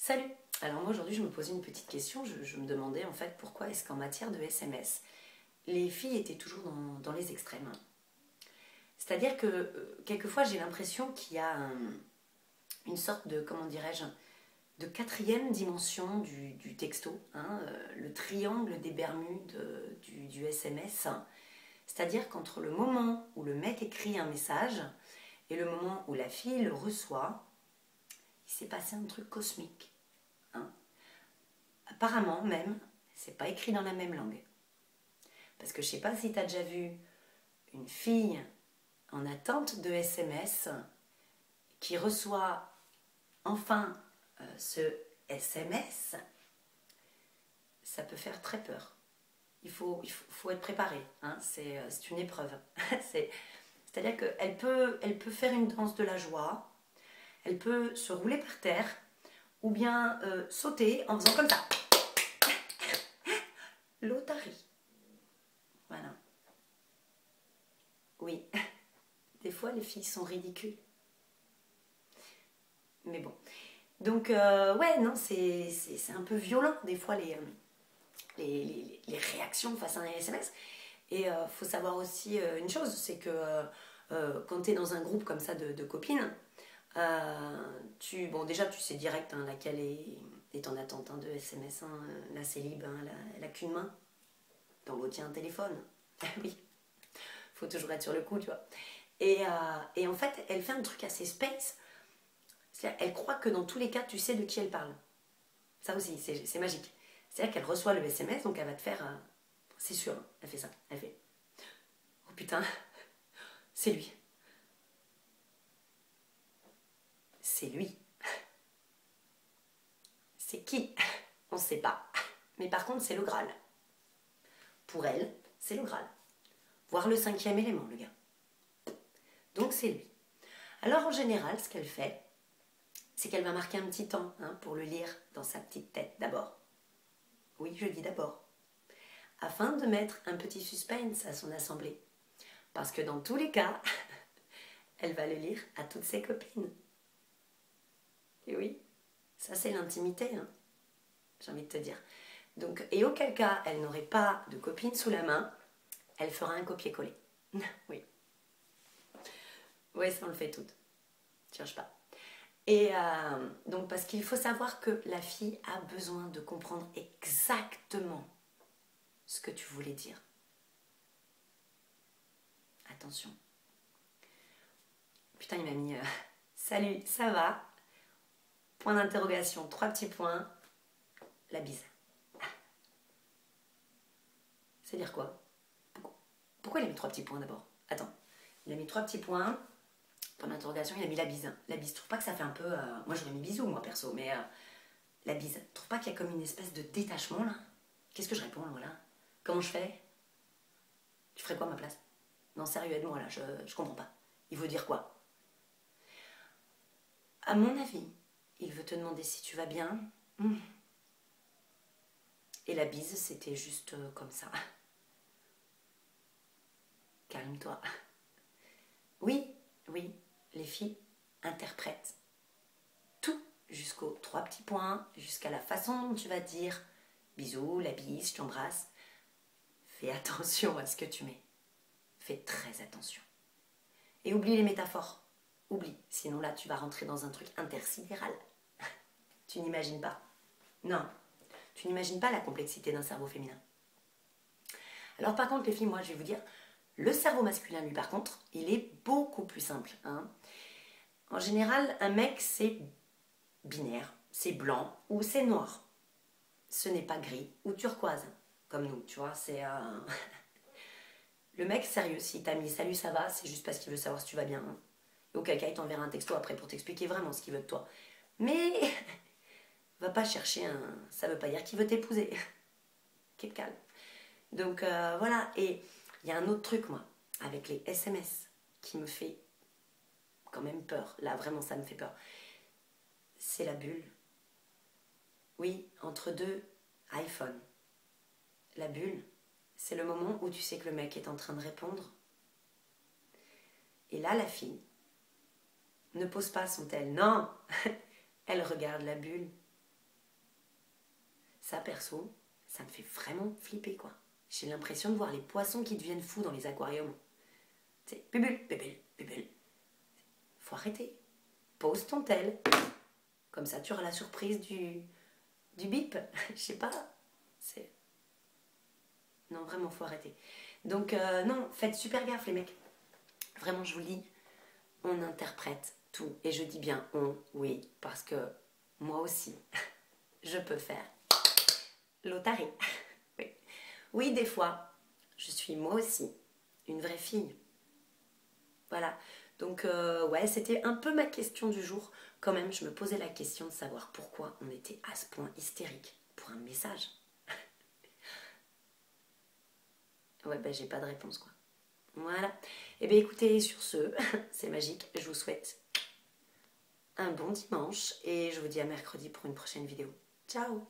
Salut! Alors moi aujourd'hui je me posais une petite question, je me demandais en fait pourquoi est-ce qu'en matière de SMS, les filles étaient toujours dans les extrêmes. C'est-à-dire que quelquefois j'ai l'impression qu'il y a une sorte de, comment dirais-je, de quatrième dimension du texto, hein, le triangle des Bermudes du SMS. C'est-à-dire qu'entre le moment où le mec écrit un message et le moment où la fille le reçoit, il s'est passé un truc cosmique. Hein. Apparemment même, c'est pas écrit dans la même langue. Parce que je sais pas si tu as déjà vu une fille en attente de SMS qui reçoit enfin ce SMS, ça peut faire très peur. Il faut être préparé, hein. C'est une épreuve. C'est-à-dire qu'elle peut faire une danse de la joie, elle peut se rouler par terre, ou bien sauter en faisant comme ça. L'otarie. Voilà. Oui, des fois les filles sont ridicules. Mais bon. Donc, ouais, non, c'est un peu violent des fois les réactions face à un SMS. Et faut savoir aussi une chose, c'est que quand tu es dans un groupe comme ça de copines, bon, déjà tu sais direct hein, laquelle est en attente hein, de SMS. Hein, la célib, hein, elle a qu'une main. Dans l'autre, il y a un téléphone. Oui, faut toujours être sur le coup, tu vois. Et en fait, elle fait un truc assez space. C'est-à-dire, elle croit que dans tous les cas, tu sais de qui elle parle. Ça aussi, c'est magique. C'est-à-dire qu'elle reçoit le SMS, donc elle va te faire... c'est sûr, hein, elle fait ça. Elle fait... Oh putain, c'est lui. C'est lui. C'est qui? On ne sait pas. Mais par contre, c'est le Graal. Pour elle, c'est le Graal. Voire le 5e élément, le gars. Donc c'est lui. Alors en général, ce qu'elle fait, c'est qu'elle va marquer un petit temps hein, pour le lire dans sa petite tête d'abord. Oui, je dis d'abord. Afin de mettre un petit suspense à son assemblée. Parce que dans tous les cas, elle va le lire à toutes ses copines. Et oui, ça c'est l'intimité, hein, j'ai envie de te dire. Donc, et auquel cas, elle n'aurait pas de copine sous la main, elle fera un copier-coller. Oui. Oui, ça on le fait toutes. Cherche pas. Et donc, parce qu'il faut savoir que la fille a besoin de comprendre exactement ce que tu voulais dire. Attention. Putain, il m'a mis salut, ça va? Point d'interrogation, 3 petits points. La bise. C'est-à-dire quoi? Pourquoi il a mis 3 petits points d'abord? Attends. Il a mis 3 petits points. Point d'interrogation, il a mis la bise. La bise, tu trouves pas que ça fait un peu... moi j'aurais mis bisous, moi perso, mais la bise. Tu trouves pas qu'il y a comme une espèce de détachement là? Qu'est-ce que je réponds voilà? Comment je fais? Tu ferais quoi à ma place? Non, sérieux, aide-moi là, je comprends pas. Il veut dire quoi? À mon avis, il veut te demander si tu vas bien. Et la bise, c'était juste comme ça. Calme-toi. Oui, oui, les filles interprètent tout jusqu'aux 3 petits points, jusqu'à la façon dont tu vas dire bisous, la bise, je t'embrasse. Fais attention à ce que tu mets. Fais très attention. Et oublie les métaphores. Oublie, sinon là tu vas rentrer dans un truc intersidéral. Tu n'imagines pas. Non, tu n'imagines pas la complexité d'un cerveau féminin. Alors par contre les filles, moi je vais vous dire, le cerveau masculin lui par contre, il est beaucoup plus simple. Hein. En général, un mec c'est binaire, c'est blanc ou c'est noir. Ce n'est pas gris ou turquoise, comme nous, tu vois, c'est... Le mec, sérieux, s'il t'a mis « salut, ça va », c'est juste parce qu'il veut savoir si tu vas bien. Hein. Et auquel cas, il t'enverra un texto après pour t'expliquer vraiment ce qu'il veut de toi. Mais, va pas chercher un... Ça veut pas dire qu'il veut t'épouser. Qu'est calme. Donc, voilà. Et il y a un autre truc, moi, avec les SMS, qui me fait quand même peur. Là, vraiment, ça me fait peur. C'est la bulle. Oui, entre deux iPhones. La bulle, c'est le moment où tu sais que le mec est en train de répondre. Et là, la fille ne pose pas son tel. Non, elle regarde la bulle. Ça, perso, ça me fait vraiment flipper, quoi. J'ai l'impression de voir les poissons qui deviennent fous dans les aquariums. C'est bubule, bubule, bubule. Faut arrêter. Pose ton tel. Comme ça, tu auras la surprise du bip. Je sais pas. C'est... Non, vraiment, faut arrêter. Donc, non, faites super gaffe, les mecs. Vraiment, je vous le dis, on interprète tout. Et je dis bien on, oui, parce que moi aussi, je peux faire l'otarie. Oui. Oui, des fois, je suis moi aussi une vraie fille. Voilà. Donc, ouais, c'était un peu ma question du jour. Quand même, je me posais la question de savoir pourquoi on était à ce point hystérique pour un message. Ouais, ben j'ai pas de réponse, quoi. Voilà. Et bien écoutez, sur ce, c'est magique. Je vous souhaite un bon dimanche et je vous dis à mercredi pour une prochaine vidéo. Ciao!